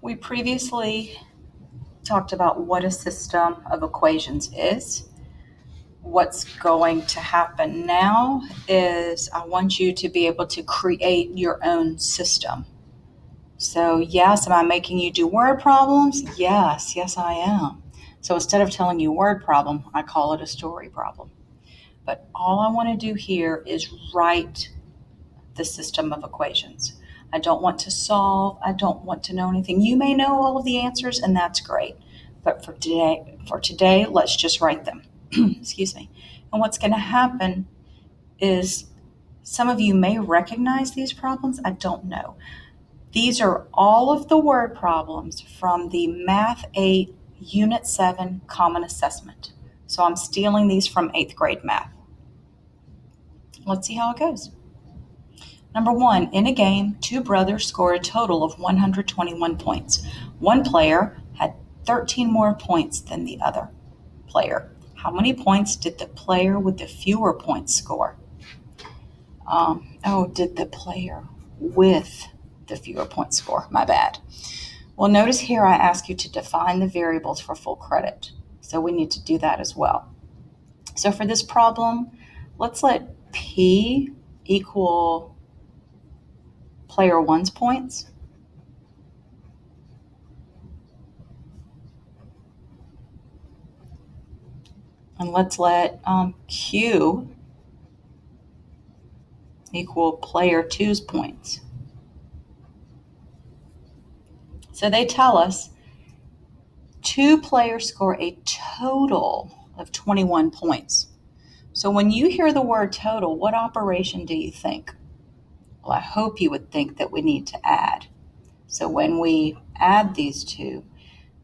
We previously talked about what a system of equations is. What's going to happen now is I want you to be able to create your own system. So, yes, am I making you do word problems? Yes, I am. So instead of telling you word problem, I call it a story problem. But all I want to do here is write the system of equations. I don't want to solve. I don't want to know anything. You may know all of the answers, and that's great. But for today, let's just write them. Excuse me. And what's going to happen is some of you may recognize these problems. I don't know. These are all of the word problems from the Math 8 Unit 7 Common Assessment. So I'm stealing these from 8th grade math. Let's see how it goes. Number 1, in a game, two brothers score a total of 121 points. One player had 13 more points than the other player. How many points did the player with the fewer points score? Did the player with the fewer points score? My bad. Well, notice here I ask you to define the variables for full credit. So we need to do that as well. So for this problem, let's let P equal player 1's points. And let's let Q equal player 2's points. So they tell us two players score a total of 21 points. So when you hear the word total, what operation do you think? Well, I hope you would think that we need to add. So when we add these two,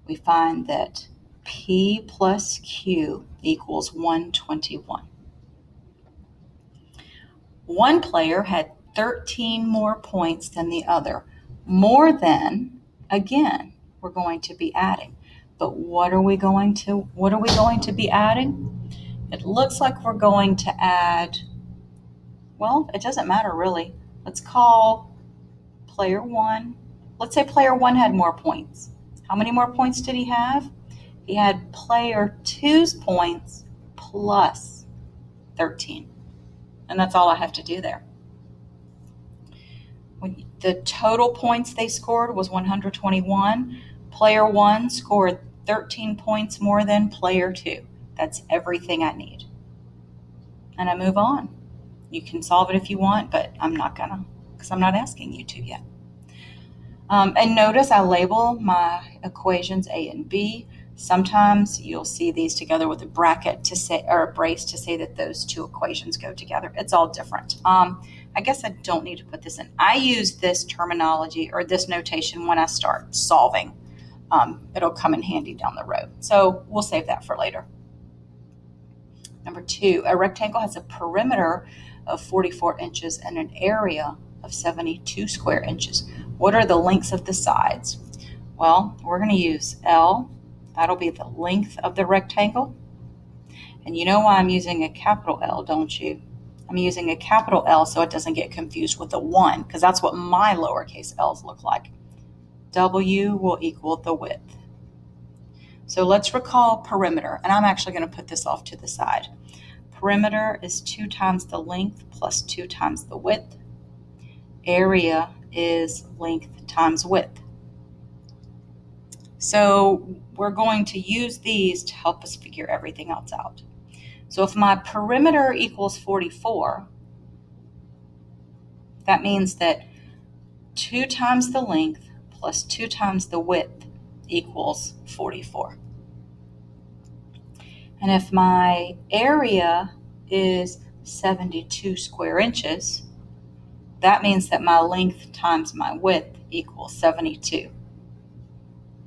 we find that P plus Q equals 121. One player had 13 more points than the other. More than, again, we're going to be adding. But what are we going to be adding? It looks like we're going to add, well, it doesn't matter really. Let's call player 1. Let's say player 1 had more points. How many more points did he have? He had player 2's points plus 13. And that's all I have to do there. The total points they scored was 121. Player 1 scored 13 points more than player 2. That's everything I need. And I move on. You can solve it if you want, but I'm not gonna, because I'm not asking you to yet. And notice I label my equations A and B. Sometimes you'll see these together with a bracket to say, or a brace to say that those two equations go together. It's all different. I guess I don't need to put this in. I use this terminology or this notation when I start solving. It'll come in handy down the road. So we'll save that for later. Number 2, a rectangle has a perimeter of 44 inches and an area of 72 square inches. What are the lengths of the sides? Well, we're going to use L. That'll be the length of the rectangle. And you know why I'm using a capital L, don't you? I'm using a capital L so it doesn't get confused with a 1, because that's what my lowercase l's look like. W will equal the width. So let's recall perimeter, and I'm actually going to put this off to the side. Perimeter is 2 times the length plus 2 times the width. Area is length times width. So we're going to use these to help us figure everything else out. So if my perimeter equals 44, that means that 2 times the length plus 2 times the width equals 44. And if my area is 72 square inches, that means that my length times my width equals 72.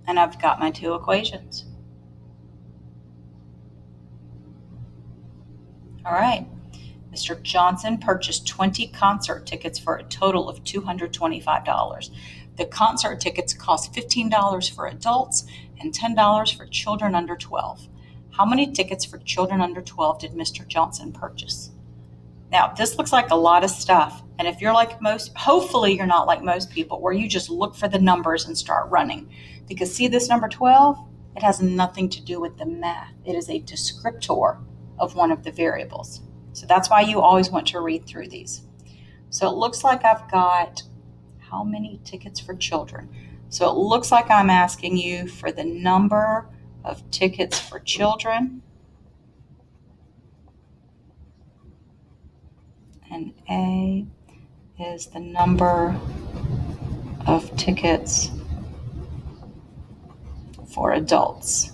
And I've got my two equations. All right. Mr. Johnson purchased 20 concert tickets for a total of $225. The concert tickets cost $15 for adults and $10 for children under 12. How many tickets for children under 12 did Mr. Johnson purchase? Now, this looks like a lot of stuff. And if you're like most, hopefully you're not like most people where you just look for the numbers and start running. Because see this number 12? It has nothing to do with the math. It is a descriptor of one of the variables. So that's why you always want to read through these. So it looks like I've got how many tickets for children? So it looks like I'm asking you for the number of tickets for children. And A is the number of tickets for adults.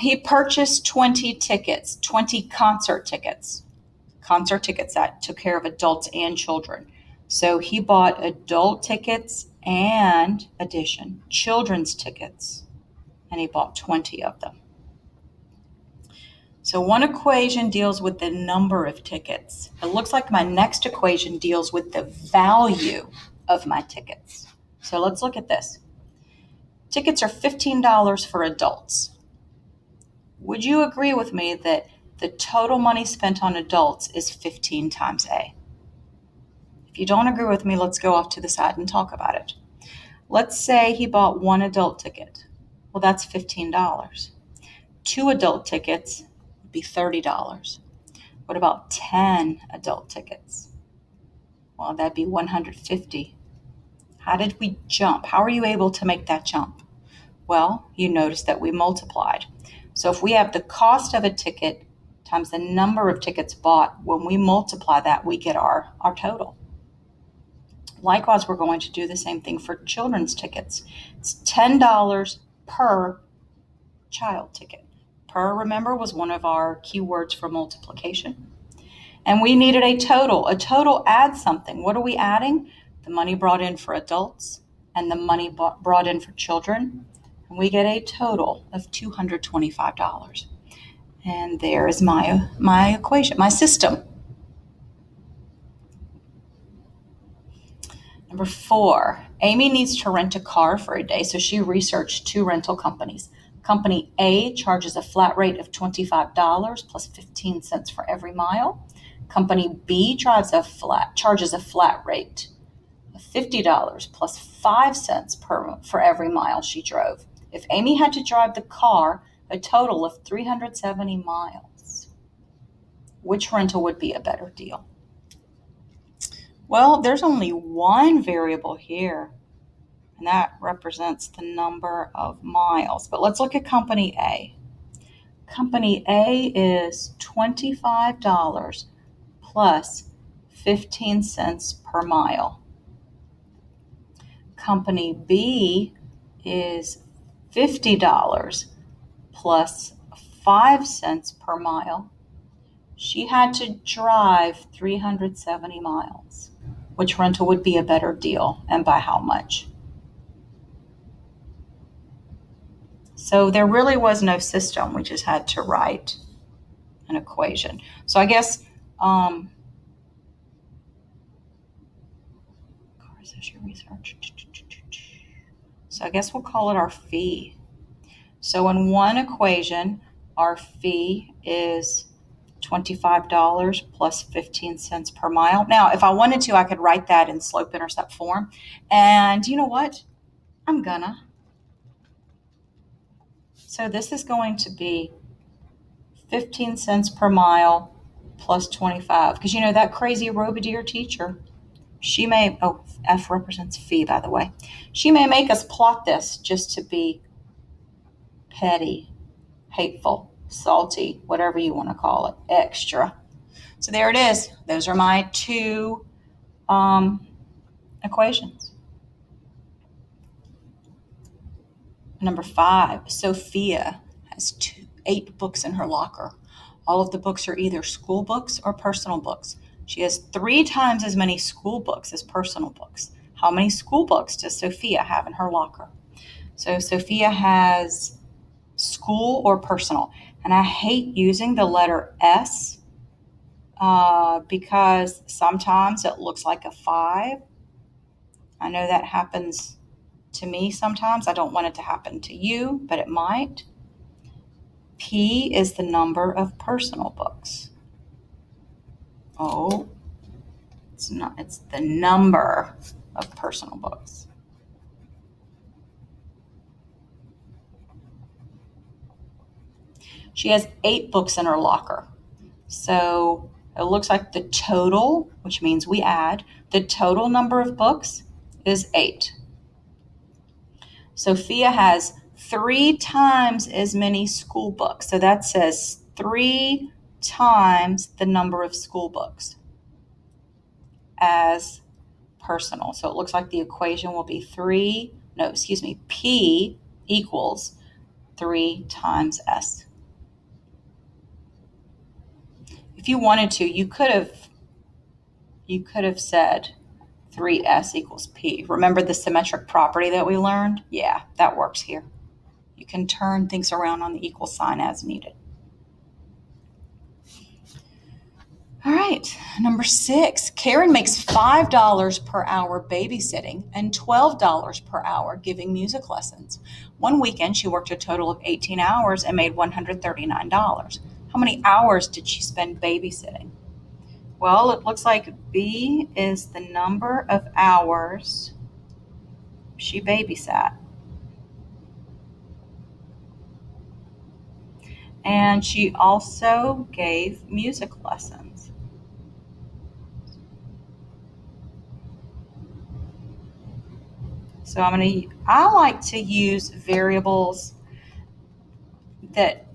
He purchased 20 tickets, 20 concert tickets that took care of adults and children. So he bought adult tickets and children's tickets, and he bought 20 of them. So one equation deals with the number of tickets. It looks like my next equation deals with the value of my tickets. So let's look at this. Tickets are $15 for adults. Would you agree with me that the total money spent on adults is 15 times A? If you don't agree with me, let's go off to the side and talk about it. Let's say he bought one adult ticket. Well, that's $15. 2 adult tickets would be $30. What about 10 adult tickets? Well, that'd be $150. How did we jump? How are you able to make that jump? Well, you notice that we multiplied. So if we have the cost of a ticket times the number of tickets bought, when we multiply that, we get our total. Likewise, we're going to do the same thing for children's tickets. It's $10 per child ticket. Per, remember, was one of our keywords for multiplication. And we needed a total. A total adds something. What are we adding? The money brought in for adults and the money brought in for children. And we get a total of $225. And there is my equation, my system. Number 4, Amy needs to rent a car for a day, so she researched 2 rental companies. Company A charges a flat rate of $25 plus 15 cents for every mile. Company B charges a flat rate of $50 plus 5 cents for every mile she drove. If Amy had to drive the car a total of 370 miles, which rental would be a better deal? Well, there's only one variable here, and that represents the number of miles. But let's look at Company A. Company A is $25 plus 15 cents per mile. Company B is $50 plus 5 cents per mile. She had to drive 370 miles. Which rental would be a better deal, and by how much? So there really was no system. We just had to write an equation. So I guess research. So I guess we'll call it our fee. So in one equation, our fee is $25 plus 15 cents per mile. Now, if I wanted to, I could write that in slope-intercept form. And you know what? I'm gonna. So this is going to be 15 cents per mile plus 25. Because you know that crazy Robideer teacher, she may, F represents fee, by the way. She may make us plot this just to be petty, hateful, salty, whatever you want to call it, extra. So there it is. Those are my 2 equations. Number 5, Sophia has 8 books in her locker. All of the books are either school books or personal books. She has 3 times as many school books as personal books. How many school books does Sophia have in her locker? So Sophia has school or personal. And I hate using the letter S because sometimes it looks like a 5. I know that happens to me sometimes. I don't want it to happen to you, but it might. P is the number of personal books. Oh, it's not, it's the number of personal books. She has 8 books in her locker. So it looks like the total, which means we add, the total number of books is 8. Sophia has 3 times as many school books. So that says 3 times the number of school books as personal. So it looks like the equation will be P equals 3 times S. If you wanted to, you could have said 3S equals P. Remember the symmetric property that we learned? Yeah, that works here. You can turn things around on the equal sign as needed. All right, number 6. Karen makes $5 per hour babysitting and $12 per hour giving music lessons. One weekend, she worked a total of 18 hours and made $139. How many hours did she spend babysitting? Well, it looks like B is the number of hours she babysat. And she also gave music lessons. So I like to use variables that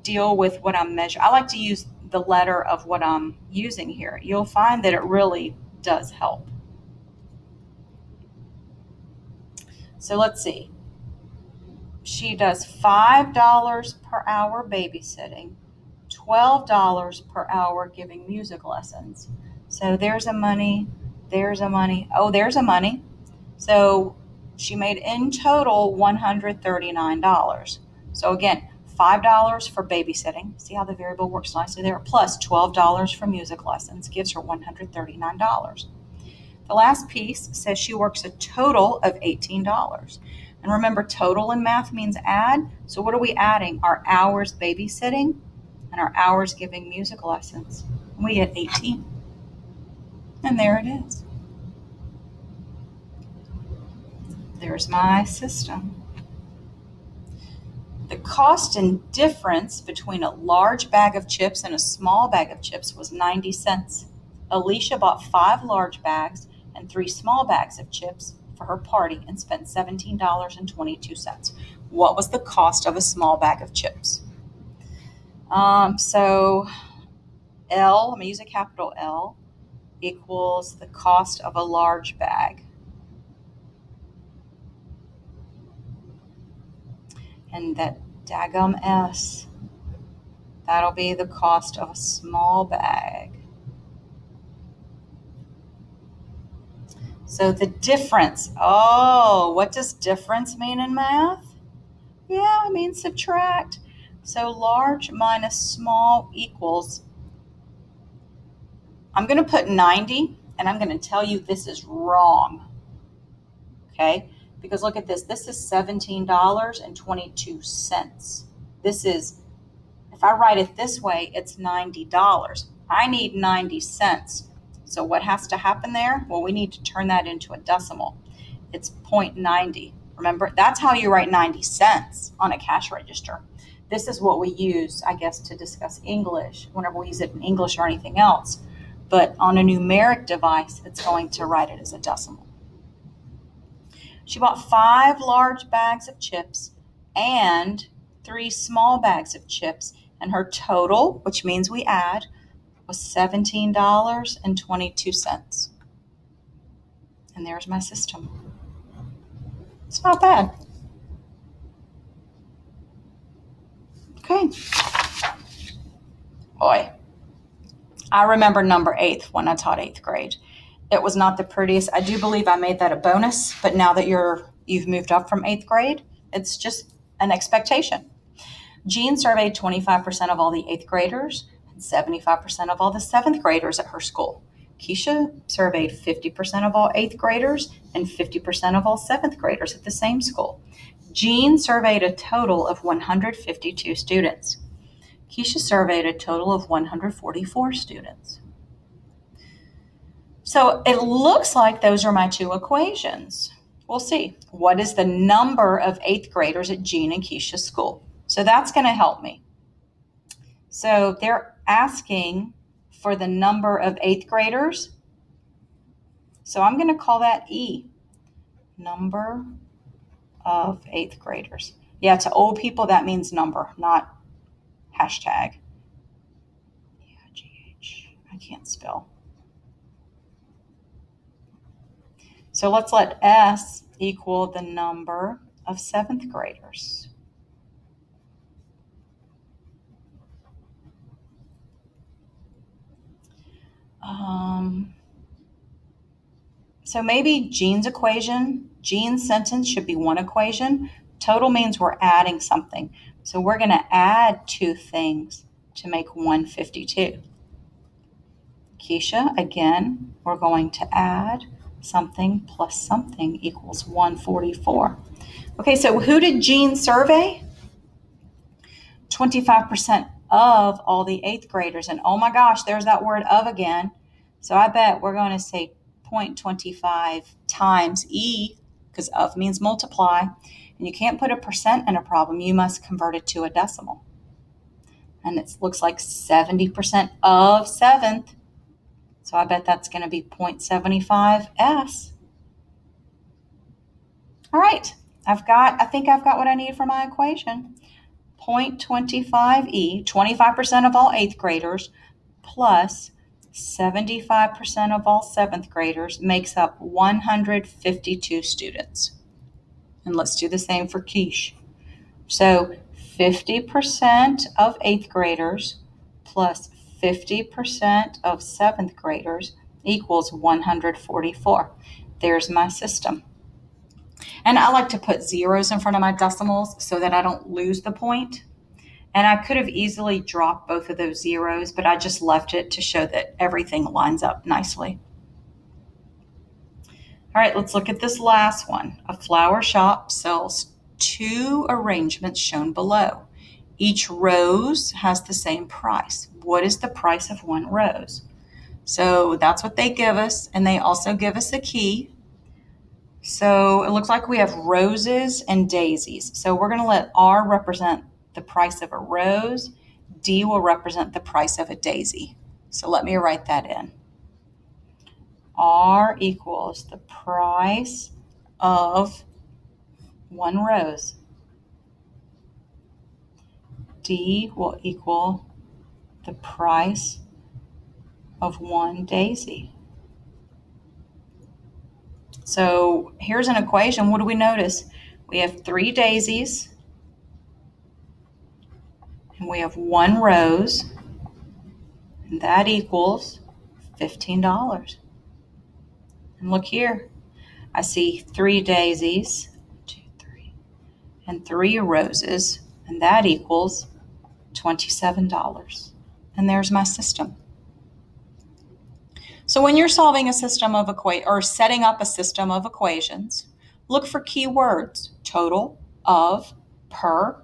deal with what I'm measuring. I like to use the letter of what I'm using here. You'll find that it really does help. So let's see. She does $5 per hour babysitting, $12 per hour giving music lessons. So there's a money, there's a money. Oh, there's a money. So she made in total $139. So again, $5 for babysitting. See how the variable works nicely there? Plus $12 for music lessons gives her $139. The last piece says she works a total of $18. And remember, total in math means add. So what are we adding? Our hours babysitting and our hours giving music lessons. And we get 18. And there it is. There's my system. The cost and difference between a large bag of chips and a small bag of chips was 90 cents. Alicia bought 5 large bags and 3 small bags of chips for her party and spent $17.22. What was the cost of a small bag of chips? So L, I'm going to use a capital L, equals the cost of a large bag. And that daggum S, that'll be the cost of a small bag. So the difference, what does difference mean in math? Yeah, it means subtract. So large minus small equals, I'm going to put 90, and I'm going to tell you this is wrong. Okay? Because look at this. This is $17.22. This is, if I write it this way, it's $90. I need 90 cents. So what has to happen there? Well, we need to turn that into a decimal. It's 0.90. Remember, that's how you write 90 cents on a cash register. This is what we use, I guess, to discuss English, whenever we use it in English or anything else. But on a numeric device, it's going to write it as a decimal. She bought 5 large bags of chips and 3 small bags of chips, and her total, which means we add, was $17.22. And there's my system. It's not bad. Okay. Boy, I remember number 8 when I taught 8th grade. It was not the prettiest. I do believe I made that a bonus, but now that you've moved up from 8th grade, it's just an expectation. Jean surveyed 25% of all the 8th graders and 75% of all the 7th graders at her school. Keisha surveyed 50% of all 8th graders and 50% of all 7th graders at the same school. Jean surveyed a total of 152 students. Keisha surveyed a total of 144 students. So it looks like those are my two equations. We'll see. What is the number of 8th graders at Jean and Keisha's school? So that's going to help me. So they're asking for the number of 8th graders. So I'm going to call that E, number of 8th graders. Yeah, to old people, that means number, not hashtag. Yeah, GH. I can't spell. So let's let S equal the number of 7th graders. So maybe Jean's sentence should be one equation. Total means we're adding something. So we're going to add two things to make 152. Keisha, again, we're going to add something plus something equals 144. Okay, so who did Jean survey? 25% of all the 8th graders. And oh my gosh, there's that word of again. So I bet we're going to say 0.25 times E, because of means multiply. And you can't put a percent in a problem. You must convert it to a decimal. And it looks like 70% of 7th. So I bet that's going to be 0.75 S. All right, I think I've got what I need for my equation. 0.25 E, 25% of all 8th graders, plus 75% of all 7th graders makes up 152 students. And let's do the same for Quiche. So 50% of 8th graders plus 50% of 7th graders equals 144. There's my system. And I like to put zeros in front of my decimals so that I don't lose the point. And I could have easily dropped both of those zeros, but I just left it to show that everything lines up nicely. All right, let's look at this last one. A flower shop sells 2 arrangements shown below. Each rose has the same price. What is the price of one rose? So that's what they give us, and they also give us a key. So it looks like we have roses and daisies. So we're going to let R represent the price of a rose. D will represent the price of a daisy. So let me write that in. R equals the price of one rose. D will equal the price of one daisy. So here's an equation. What do we notice? We have 3 daisies, and we have 1 rose, and that equals $15. And look here, I see 3 daisies, 2, 3, and 3 roses, and that equals $27. And there's my system. So when you're solving a system of setting up a system of equations, look for keywords: total, of, per,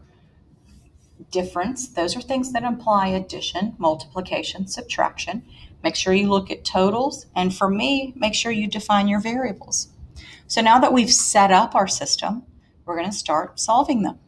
difference. Those are things that imply addition, multiplication, subtraction. Make sure you look at totals, and for me, make sure you define your variables. So now that we've set up our system, we're going to start solving them.